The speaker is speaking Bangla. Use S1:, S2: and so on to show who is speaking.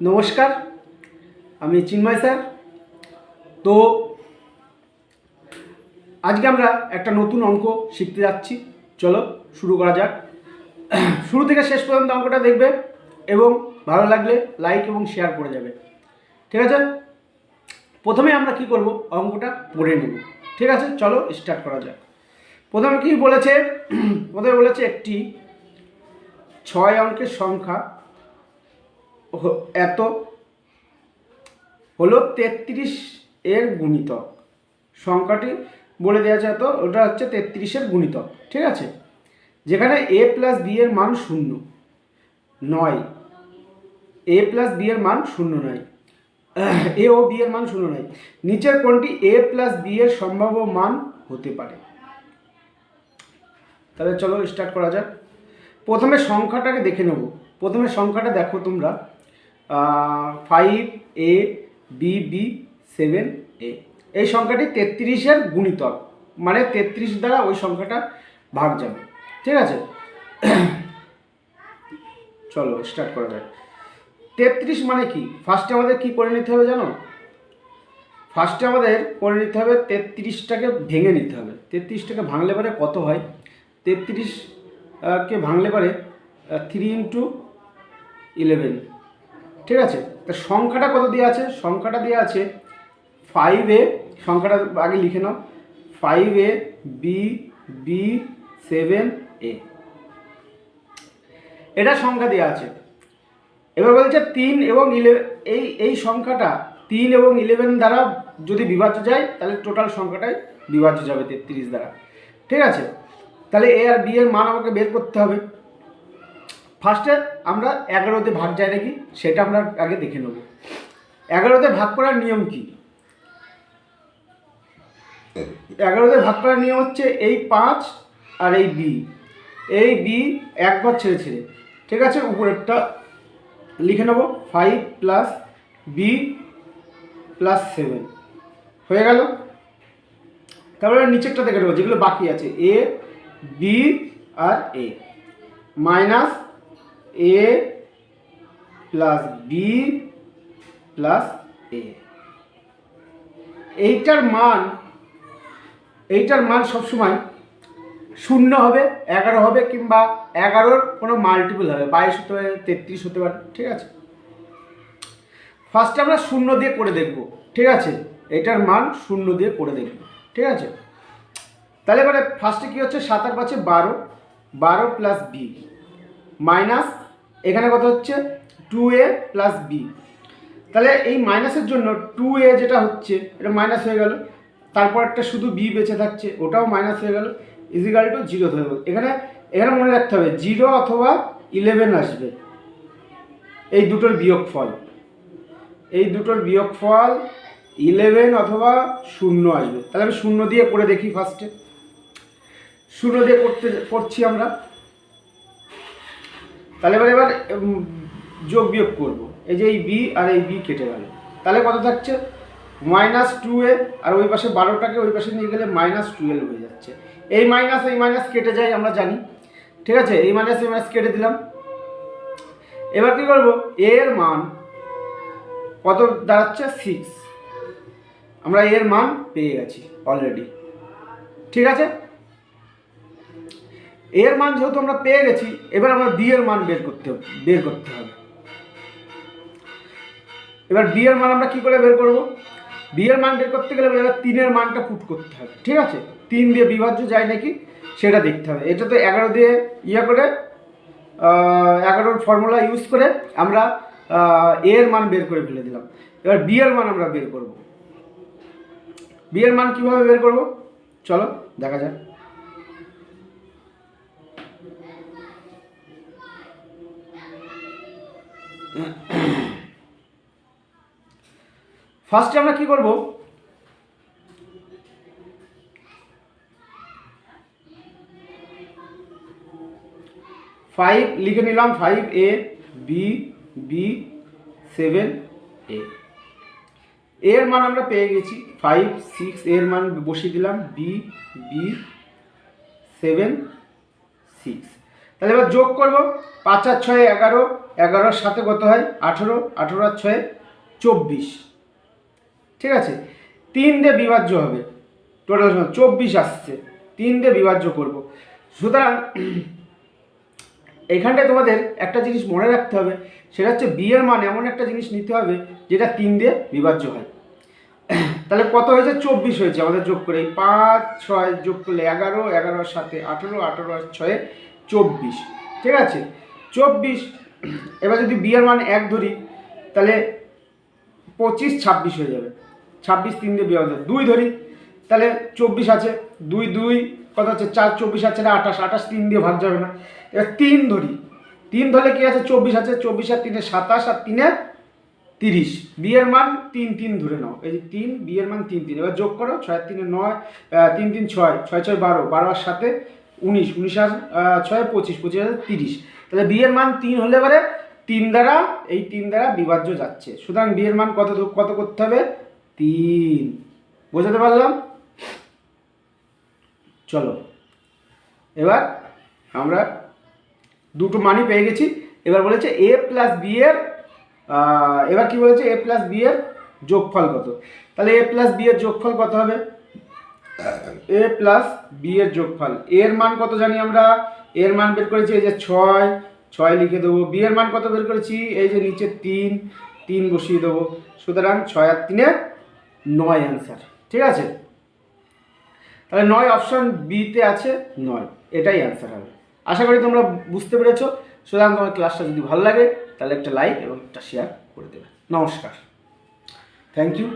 S1: নমস্কার, আমি চিন্ময় স্যার। তো আজকে আমরা একটা নতুন অঙ্ক শিখতে যাচ্ছি। চলো শুরু করা যাক। শুরু থেকে শেষ পর্যন্ত অঙ্কটা দেখবে এবং ভালো লাগলে লাইক এবং শেয়ার করে যাবে, ঠিক আছে? প্রথমে আমরা কি করব, অঙ্কটা পড়ে নেব, ঠিক আছে? চলো স্টার্ট করা যাক। প্রথমে কি বলেছে? প্রথমে বলেছে একটি 6 অঙ্কের সংখ্যা এত হলো 33 এর গুণিতক। সংখ্যাটি বলে দেওয়া আছে এত, ওটা হচ্ছে 33-এর গুণিতক, ঠিক আছে? যেখানে a প্লাস বি এর মান 0 নয়, a প্লাস বি এর মান 0 নয়, এ ও বি এর মান 0 নয়। নিচের কোনটি a প্লাস বি এর সম্ভাব্য মান হতে পারে? তাহলে চলো স্টার্ট করা যাক। প্রথমে সংখ্যাটাকে দেখে নেব। প্রথমে সংখ্যাটা দেখো তোমরা, 5a b 7a। এই সংখ্যাটি 33-এর গুণিতক, মানে 33 দ্বারা ওই সংখ্যাটা ভাগ যাবে, ঠিক আছে? চলো স্টার্ট করা যাক। 33 মানে কি? ফার্স্টে আমাদের কি করে নিতে হবে জানো? ফার্স্টে আমাদের করে নিতে হবে 33টাকে ভেঙে নিতে হবে। 33টাকে ভাঙলে পরে কত হয়? 33কে ভাঙলে পরে 3 × 11, ঠিক আছে? তা সংখ্যাটা কত দেওয়া আছে? সংখ্যাটা দেওয়া আছে 5a। সংখ্যাটা আগে লিখে নাও, 5a b 7a। এটা সংখ্যা দেওয়া আছে। এবার বলছে 3 এবং 11, এই সংখ্যাটা 3 এবং 11 দ্বারা যদি বিভাজ্য যায় তাহলে টোটাল সংখ্যাটাই বিভাজ্য যাবে 33 দ্বারা, ঠিক আছে? তাহলে এ আর বি এর মান আমাকে বের করতে হবে। ফার্স্টে আমরা 11তে ভাগ যায় নাকি সেটা আমরা আগে দেখে নেব। 11তে ভাগ করার নিয়ম কি? 11তে ভাগ করার নিয়ম হচ্ছে এই 5 আর এই বি একবার ছেড়ে ছেড়ে, ঠিক আছে? উপরেরটা লিখে নেব, 5 প্লাস বি প্লাস 7 হয়ে গেল। তারপরে নিচেরটা দেখে নেবো, যেগুলো বাকি আছে A B R A, minus A plus B plus এ। এইটার মান সবসময় 0 হবে, 11 হবে, কিংবা 11-র কোনো মাল্টিপল হবে, 22 হতে পারে, 33 হতে পারে, ঠিক আছে? ফার্স্টে আমরা 0 দিয়ে করে দেখব, ঠিক আছে? এটার মান 0 দিয়ে করে দেখব, ঠিক আছে? তাহলে এবারে ফার্স্টে কী হচ্ছে, 7 আর 5 12 প্লাস বি মাইনাস এখানে কত হচ্ছে 2a প্লাস বি। তাহলে এই মাইনাসের জন্য 2a যেটা হচ্ছে এটা মাইনাস হয়ে গেল, তারপর একটা শুধু বি বেঁচে থাকছে, ওটাও মাইনাস হয়ে গেল, ইজিক্যাল টু 0 ধরে গেল। এখানে মনে রাখতে হবে 0 অথবা 11 আসবে, এই দুটোর বিয়োগফল, 11 অথবা 0 আসবে। তাহলে আমি 0 দিয়ে করে দেখি। ফার্স্টে 0 দিয়ে করছি আমরা। তাহলে এবার যোগ বিয়োগ করবো। এই যে এই বি আর এই বি কেটে গেল, তাহলে কত থাকছে -2a, আর ওই পাশে 12টাকে ওই পাশে নিয়ে গেলে -12 হয়ে যাচ্ছে। এই মাইনাস কেটে যায় আমরা জানি, ঠিক আছে? এই মাইনাস কেটে দিলাম। এবার কি করব, এর মান কত দাঁড়াচ্ছে 6। আমরা এর মান পেয়ে গেছি অলরেডি, ঠিক আছে? এর মান যেহেতু আমরা পেয়ে গেছি, এবার আমরা বি এর মান বের করতে হবে। এবার বি এর মান আমরা কি করে বের করব? বি এর মান বের করতে গেলে এবার 3-এর মানটা পুট করতে হবে, ঠিক আছে? 3 দিয়ে বিভাজ্য যায় নাকি সেটা দেখতে হবে। এটা তো 11 দিয়ে করে 11-র ফর্মুলা ইউজ করে আমরা এর মান বের করে ফেলে দিলাম। এবার বি এর মান আমরা বের করব। বি এর মান কিভাবে বের করব চলো দেখা যাক। ফার্স্টে আমরা কি করব, 5 লিখে নিলাম, 5a b 7a। এর মান আমরা পেয়ে গেছি 5 6, এর মান বসিয়ে দিলাম b 7 6। তাহলে এবার যোগ করব, 5 আর 6 11, 11-র সাথে কত হয় 18, 18 আর 6 24, ঠিক আছে। 3 দিয়ে বিভাজ্য হবে, টোটাল 24 আসছে, 3 দিয়ে বিভাজ্য করব। সুতরাং এখানটায় তোমাদের একটা জিনিস মনে রাখতে হবে, সেটা হচ্ছে বি এর মান এমন একটা জিনিস নিতে হবে যেটা 3 দিয়ে বিভাজ্য হয়। তাহলে কত হয়েছে 24 হয়েছে আমাদের যোগ করে, এই 5 6 যোগ করলে 11, 11-র সাথে 18, 18 আর 6 24, ঠিক আছে 24। এবার যদি বি এর মান 1 ধরি তাহলে 25 26 হয়ে যাবে, 26 3 দিয়ে বিভাজ্য। 2 ধরি তাহলে 24 আছে, 2 2 কত হচ্ছে 4, 24 আছে না 28, 28 3 দিয়ে ভাগ যাবে না। এবার 3 ধরি, 3 ধরলে কি আছে 24 আছে, 24 আর 3 27 আর 3 30, বি এর মান 3 3 ধরে নাও, এই যে 3, বি এর মান 3 3। এবার যোগ করো, 6 আর 3 9, 3 3 6, 6 6 12, 12 আর 7 19, 19 আর 6 25, 25 আর 30। তাহলে বি এর মান 3 হলে এবারে 3 দ্বারা, এই 3 দ্বারা বিভাজ্য যাচ্ছে। সুতরাং বি এর মান কত কত করতে হবে 3, বোঝাতে পারলাম? চলো এবার আমরা দুটো মানই পেয়ে গেছি। এবার বলেছে এ প্লাস বি এর, এবার কি বলেছে এ প্লাস বি এর যোগফল কত। তাহলে এ প্লাস বি এর যোগফল কত হবে, এ প্লাস বি এর যোগফল, এর মান কত জানি আমরা, এর মান বের করেছি এই যে 6, 6 লিখে দেবো। বি এর মান কত বের করেছি, এই যে নিচে 3, 3 বসিয়ে দেবো। সুতরাং 6 আর 3 9 অ্যান্সার, ঠিক আছে। তাহলে 9 অপশন বিতে আছে 9, এটাই অ্যান্সার হবে। আশা করি তোমরা বুঝতে পেরেছো। সুতরাং তোমার ক্লাসটা যদি ভালো লাগে তাহলে একটা লাইক এবং একটা শেয়ার করে দেবে। নমস্কার, থ্যাংক ইউ।